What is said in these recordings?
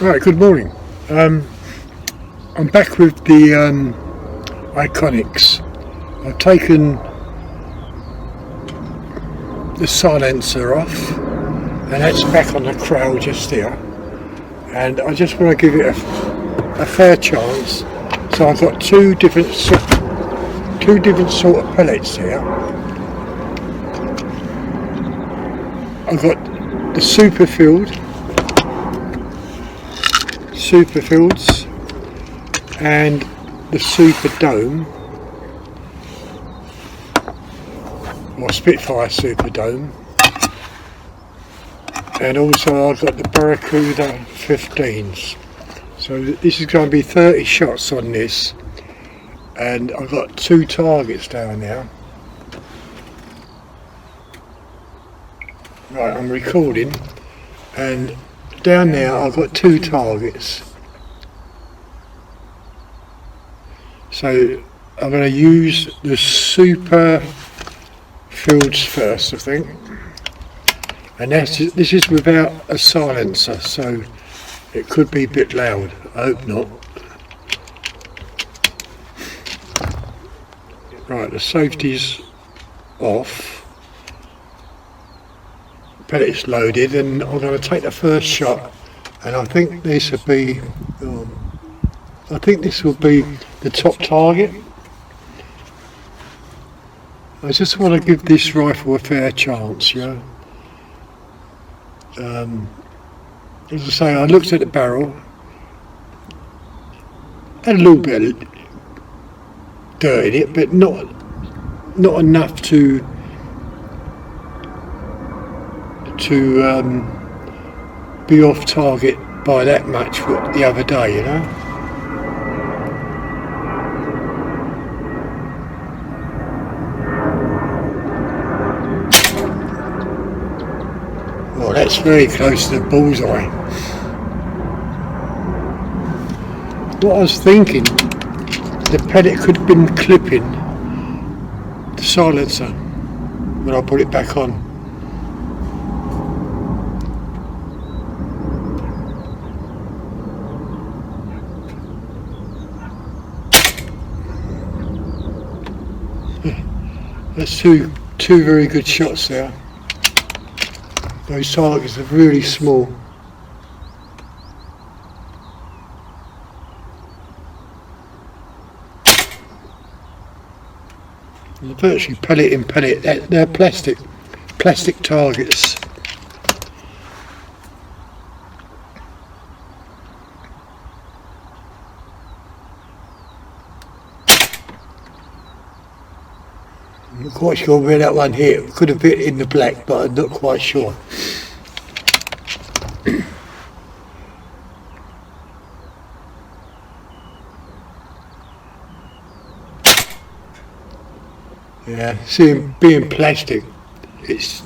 Right, good morning. I'm back with the Iconics. I've taken the silencer off, and that's back on the crow just there. And I just want to give it a fair chance. So I've got two different sort of pellets here. I've got the superfields and the super dome, or Spitfire super dome, and also I've got the Barracuda 15s. So this is going to be 30 shots on this, and I've got two targets down there. Right, I'm recording, and down there I've got two targets. So I'm going to use the super fields first, I think. And this is without a silencer, so it could be a bit loud. I hope not. Right, the safety's off. Pellet's loaded, and I'm going to take the first shot, and I think this will be the top target. I just want to give this rifle a fair chance, you know. As I say, I looked at the barrel, had a little bit of dirt in it, but not enough to be off target by that much the other day, you know. Well, that's very close to the bullseye. What I was thinking, the pellet could have been clipping the silencer when I put it back on. That's two very good shots there. Those targets are really small. They're virtually pellet in pellet. They're plastic targets. I'm not quite sure where that one hit. It could have hit in the black, but I'm not quite sure. Yeah, see them being plastic,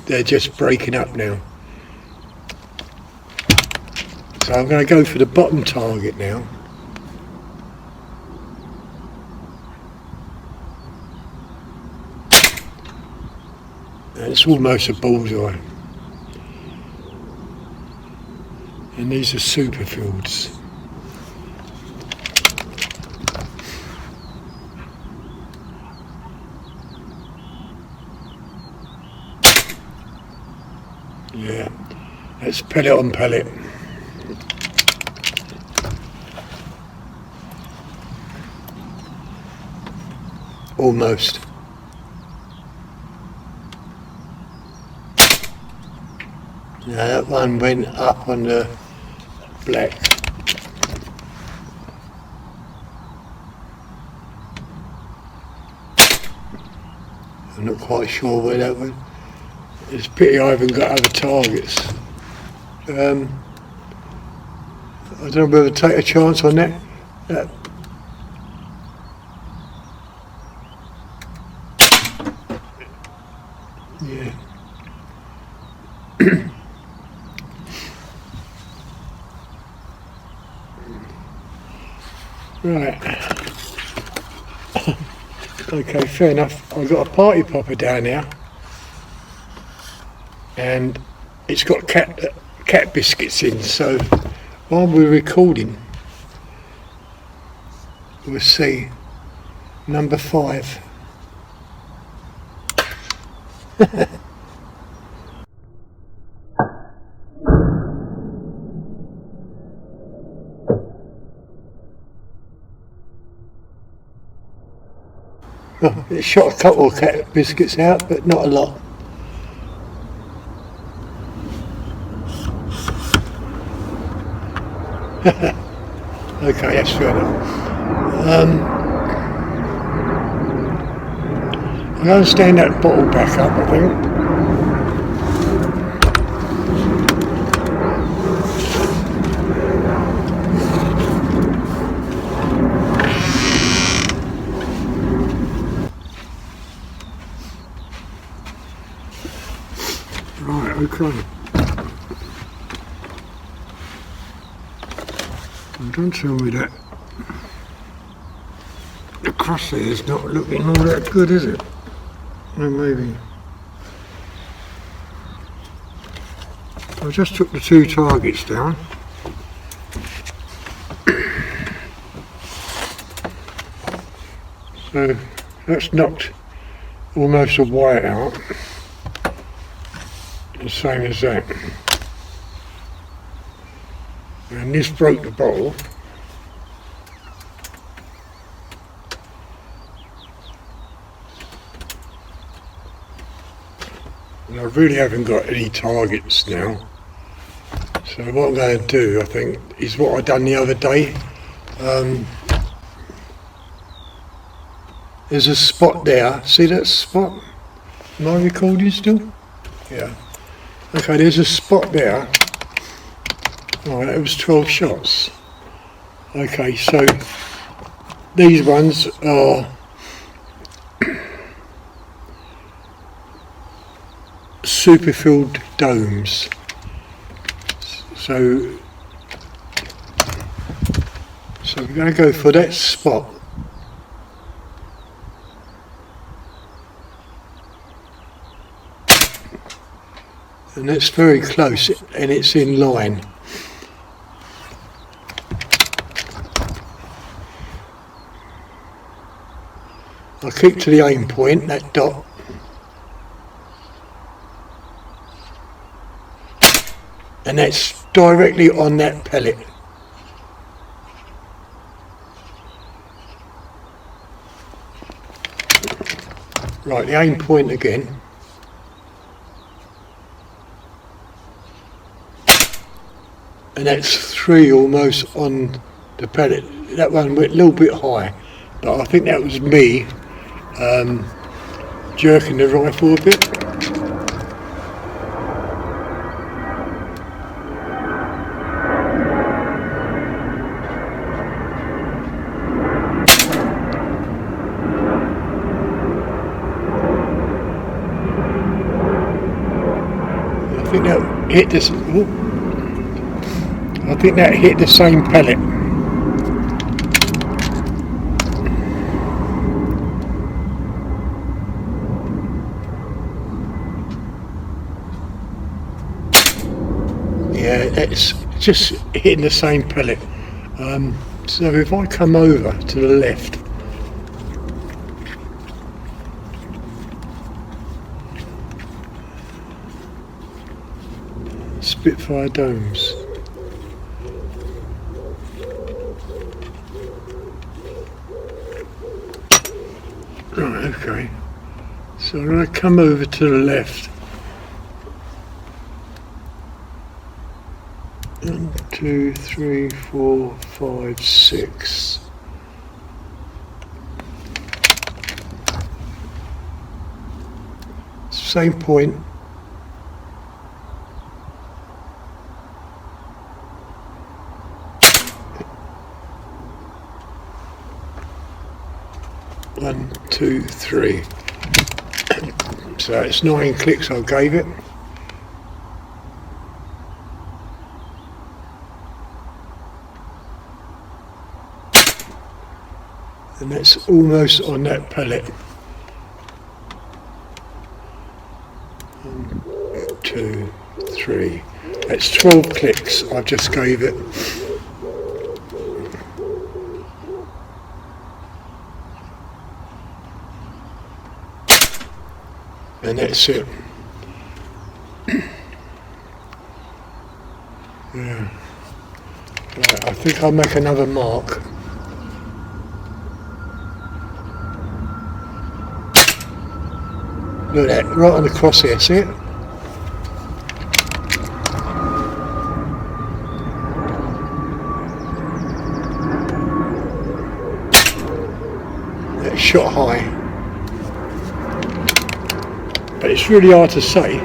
they're just breaking up now. So I'm going to go for the bottom target now. It's almost a bullseye. And these are super fields. Yeah, that's pellet on pellet. Almost. Now that one went up on the black. I'm not quite sure where that went. It's a pity I haven't got other targets. I don't know whether to take a chance on that. Yeah. Right. Okay, fair enough. I've got a party popper down there, and it's got cat biscuits in, so while we're recording, we'll see number 5. Oh, it shot a couple of cat biscuits out, but not a lot. Okay, that's fair enough. I'm going to stand that bottle back up, I think. Right, okay. Don't tell me that the crosshair's not looking all that good, is it? Well, maybe. I just took the 2 targets down. So that's knocked almost a white out. The same as that. And this broke the bottle. And I really haven't got any targets now. So what I'm going to do, I think, is what I done the other day. There's a spot there. See that spot? Am I recording still? Yeah. Okay, there's a spot there. Oh, that was 12 shots. Okay, so these ones are super filled domes. So we're going to go for that spot. And that's very close, and it's in line. I'll keep to the aim point, that dot. And that's directly on that pellet. Right, the aim point again. And that's 3 almost on the pellet. That one went a little bit high, but I think that was me jerking the rifle a bit. I think that hit this. I think that hit the same pellet. Yeah, it's just hitting the same pellet. So if I come over to the left, Spitfire domes. Right, okay. So I'm going to come over to the left. 1, 2, 3, 4, 5, 6. Same point. One, 2, 3. So it's 9 clicks I gave it. And that's almost on that pellet. 1, 2, 3. It's 12 clicks I just gave it. And that's it. Yeah. Right, I think I'll make another mark. Look at that, right on the crosshair, see it? That's shot high. But it's really hard to say.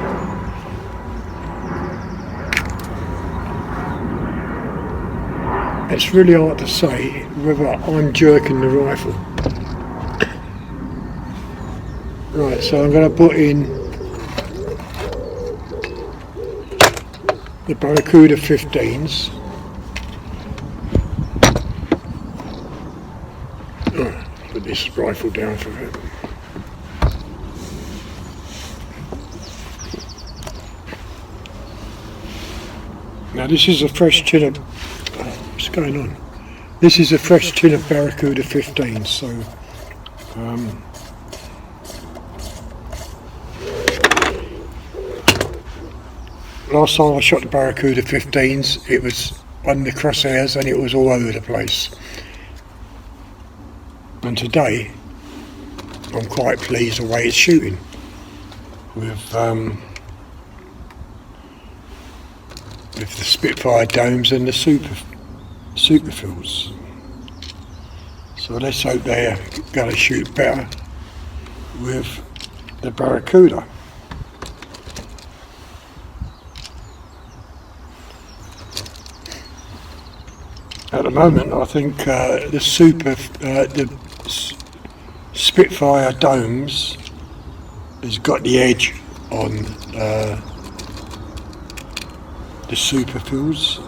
It's really hard to say whether I'm jerking the rifle. Right, so I'm going to put in the Barracuda 15s. Oh, put this rifle down for a bit. Now this is a fresh tin of, what's going on? This is a fresh tin of Barracuda 15s, so last time I shot the Barracuda 15s, it was on the crosshairs and it was all over the place. And today, I'm quite pleased the way it's shooting with the Spitfire domes and the super fills. So let's hope they're going to shoot better with the Barracuda. At the moment, I think the Spitfire domes has got the edge on the super fills.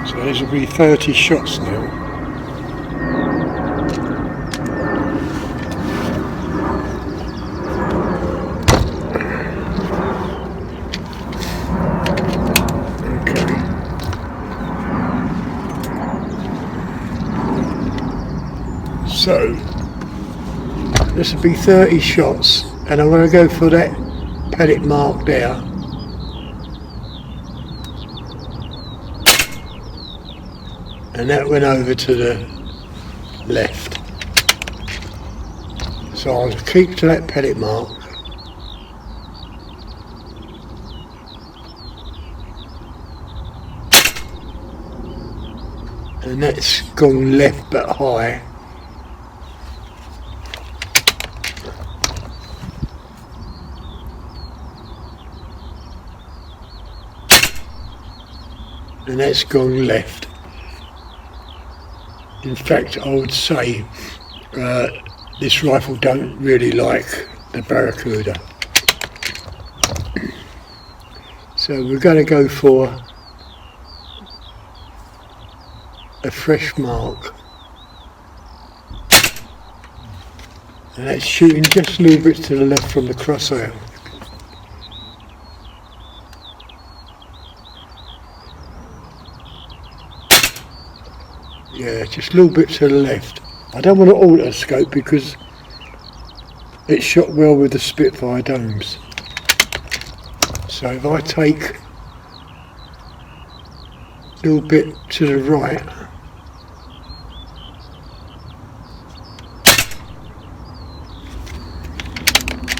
So this will be 30 shots now. So this will be 30 shots, and I'm going to go for that pellet mark there. And that went over to the left. So I'll keep to that pellet mark. And that's gone left but high. And that's gone left. In fact, I would say this rifle don't really like the Barracuda. So we're going to go for a fresh mark. And that's shooting just a little bit to the left from the crosshair. Yeah, just a little bit to the left. I don't want to alter the scope because it shot well with the Spitfire domes. So if I take a little bit to the right,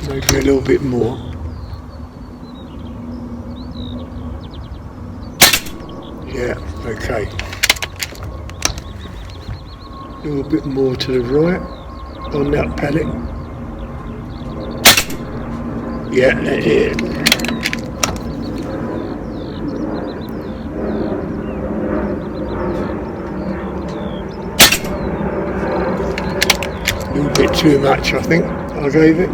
maybe a little bit more. Yeah, okay. A little bit more to the right on that pellet. Yeah, that's it. A little bit too much, I think, I gave it.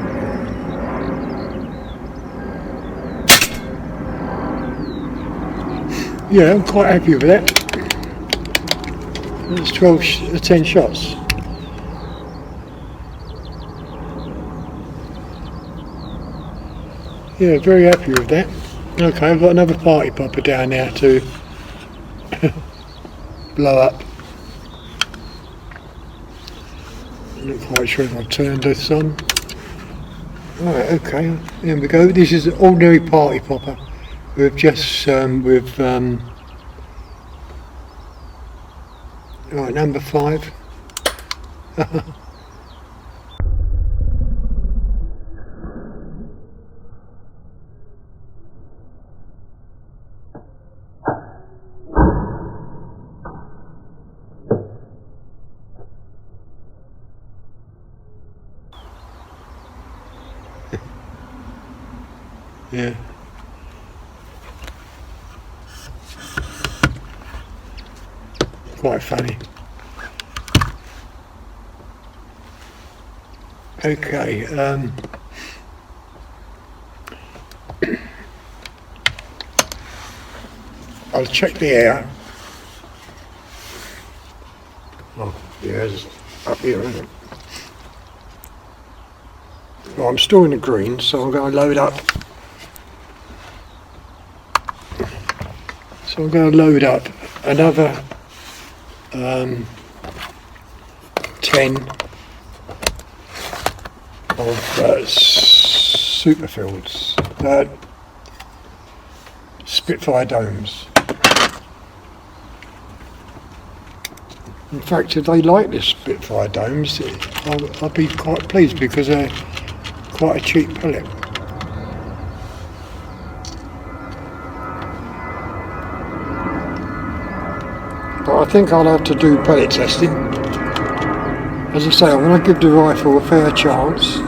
Yeah, I'm quite happy with that. It's 10 shots. Yeah, very happy with that. Okay, I've got another party popper down there to blow up. Not quite sure if I've turned this on. Right, okay, here we go. This is an ordinary party popper with just right, number 5. Yeah. Quite funny. Okay, I'll check the air. Oh, the air's up here, isn't it? Well, I'm still in the green, so I'm going to load up. So I'm going to load up another 10 of Superfields, Spitfire domes. In fact, if they like this Spitfire domes, I'll be quite pleased because they're quite a cheap pellet. But I think I'll have to do pellet testing. As I say, I'm going to give the rifle a fair chance.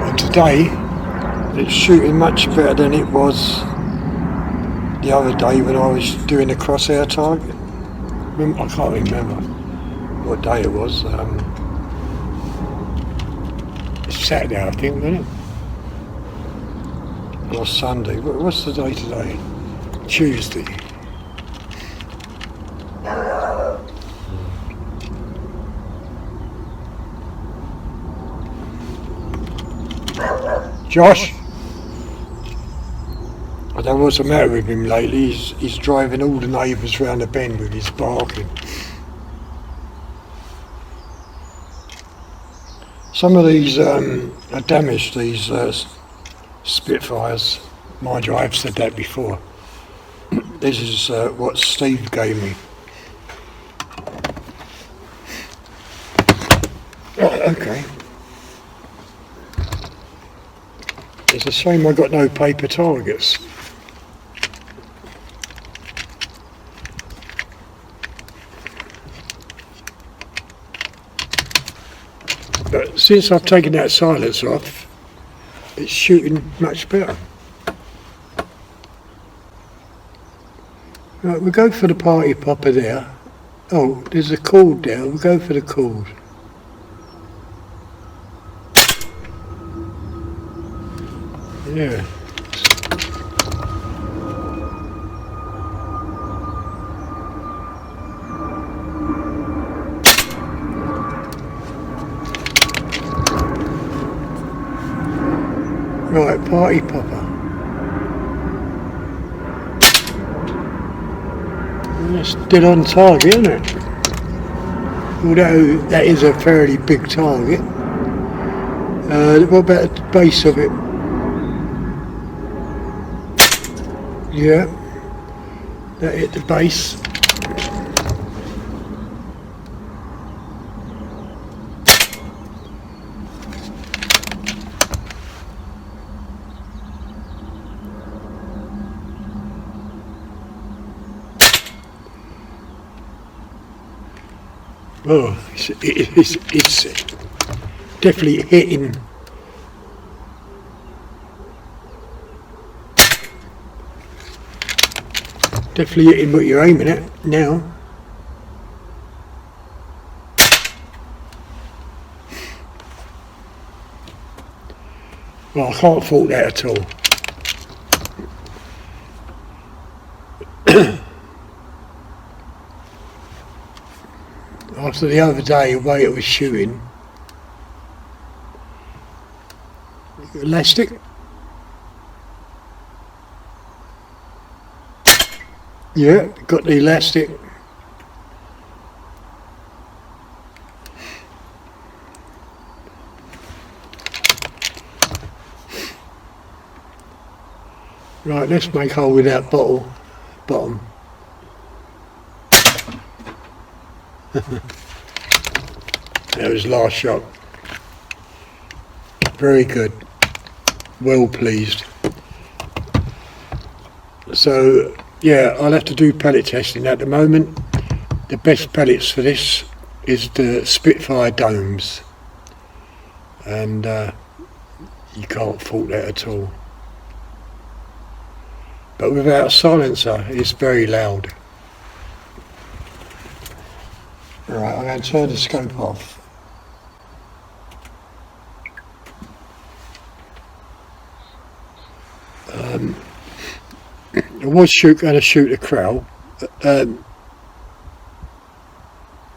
And today, it's shooting much better than it was the other day when I was doing the crosshair target. I can't remember what day it was. It's Saturday, I think, wasn't it? Or Sunday. What's the day today? Tuesday. Josh? I don't know what's the matter with him lately. He's driving all the neighbours round the bend with his barking. Some of these are damaged, these Spitfires. Mind you, I've said that before. This is what Steve gave me. Okay. It's a shame I got no paper targets. But since I've taken that silencer off, it's shooting much better. Right, we'll go for the party popper there. Oh, there's a cord there. We'll go for the cord. Yeah. Right, party popper. That's dead on target, isn't it? Although that is a fairly big target. What about the base of it? Yeah, that hit the base. Oh, it's definitely hitting. Definitely hitting what you're aiming at now. Well, I can't fault that at all. after the other day, the way it was shooting. Elastic. Yeah, got the elastic. Right, let's make hole with that bottom. That was last shot. Very good. Well pleased. So yeah, I'll have to do pellet testing. At the moment, the best pellets for this is the Spitfire domes, and you can't fault that at all. But without a silencer, it's very loud. Right, I'm going to turn the scope off. I was going to shoot a crow.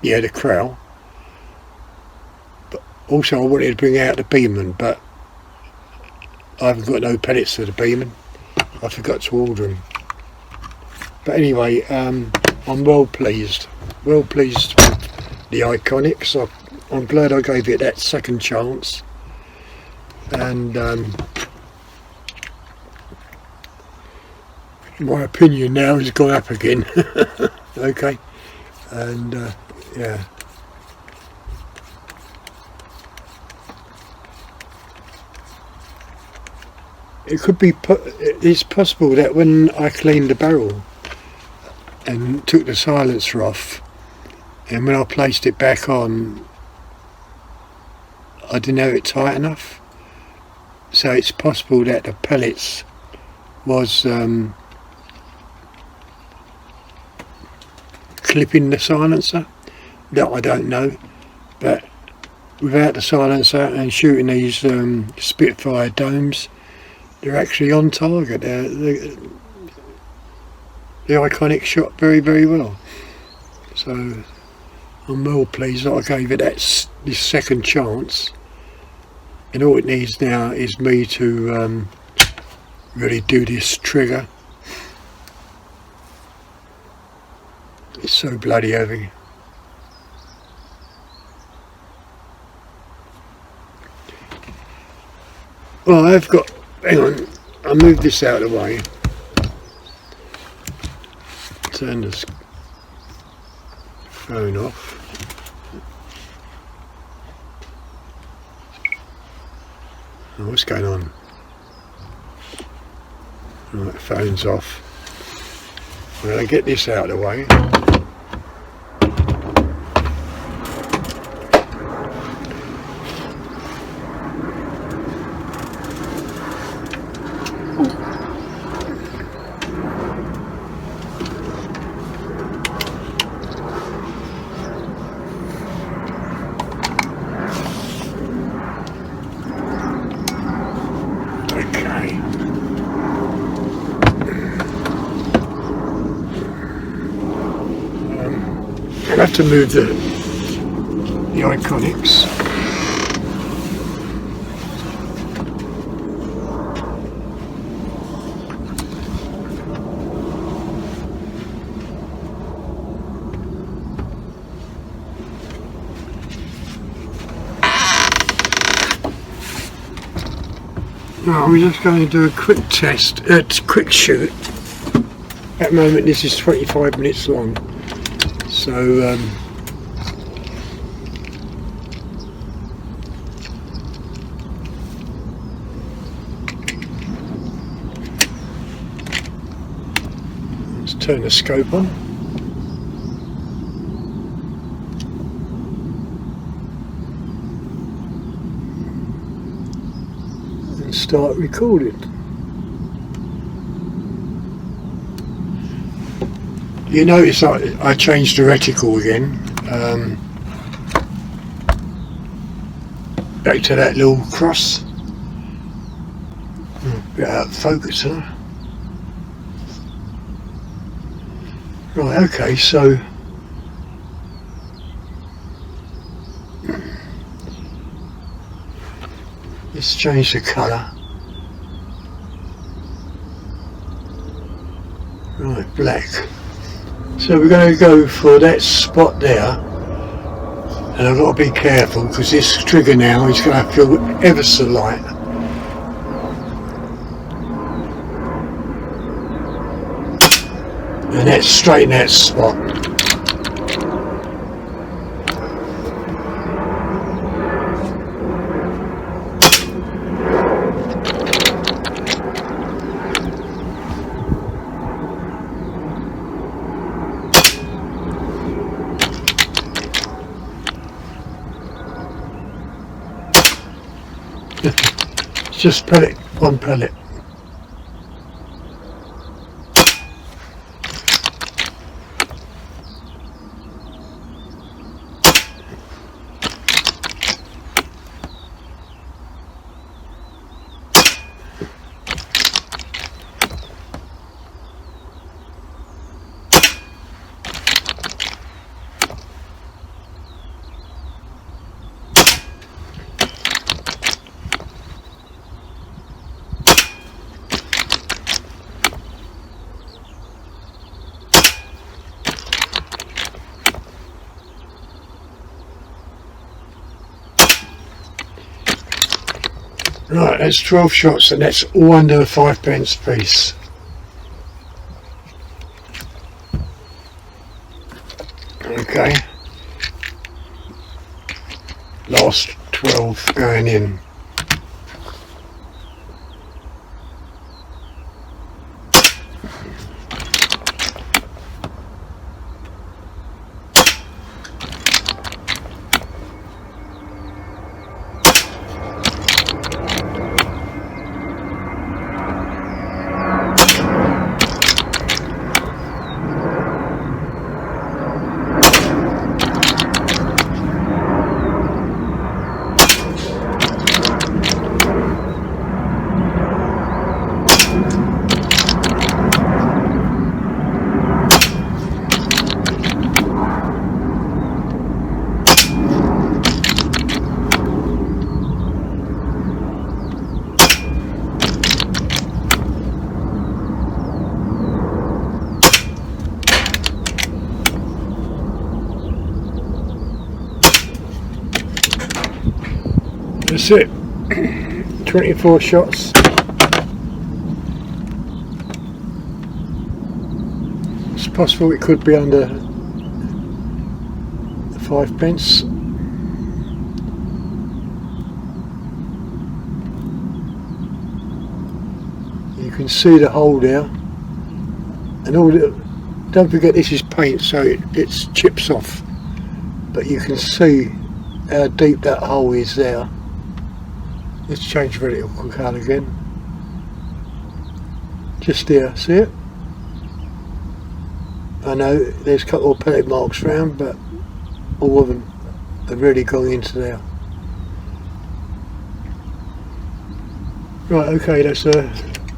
Yeah, the crow. But also I wanted to bring out the Beeman, but I haven't got no pellets for the Beeman. I forgot to order them. But anyway, I'm well pleased. Well pleased with the Iconics. I'm glad I gave it that second chance. And my opinion now has gone up again. Okay. And yeah. It could be, it's possible that when I cleaned the barrel and took the silencer off, and when I placed it back on, I didn't have it tight enough. So it's possible that the pellets was clipping the silencer. That I don't know. But without the silencer and shooting these Spitfire domes, they're actually on target. The Iconic shot very, very well. So I'm well pleased that I gave it this second chance. And all it needs now is me to really do this trigger. It's so bloody heavy. Well, I've got, hang on, I'll move this out of the way. Turn this phone off. Oh, what's going on? Right, phone's off. Well, I get this out of the way. I'll have to move the Iconics. Now I'm just going to do a quick test, quick shoot. At the moment this is 25 minutes long. So let's turn the scope on. And start recording. You notice I changed the reticle again, back to that little cross. Bit out of focus, huh? Right, okay, so Let's change the colour. Right, black. So we're going to go for that spot there, and I've got to be careful because this trigger now is going to feel ever so light. And that's straight in that spot. It's just pellet, one pellet. Right, that's 12 shots and that's all under a 5p piece. Okay. Last 12 going in. That's it. 24 shots. It's possible it could be under the 5p. You can see the hole there, and all the, don't forget this is paint, so it chips off, but you can see how deep that hole is there. Let's change vertical colour again. Just there, see it? I know there's a couple of pellet marks around, but all of them have really gone into there. Right, okay, that's the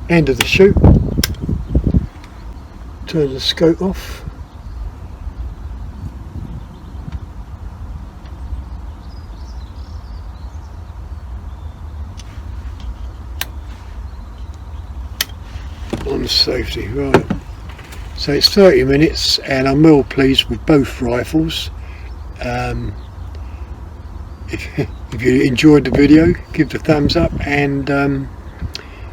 end of the shoot. Turn the scope off. On safety, right. So it's 30 minutes and I'm well pleased with both rifles. If you enjoyed the video, give the thumbs up and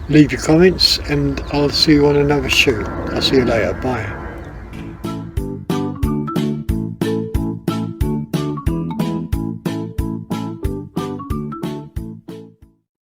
leave your comments, and I'll see you on another shoot. I'll see you later, bye.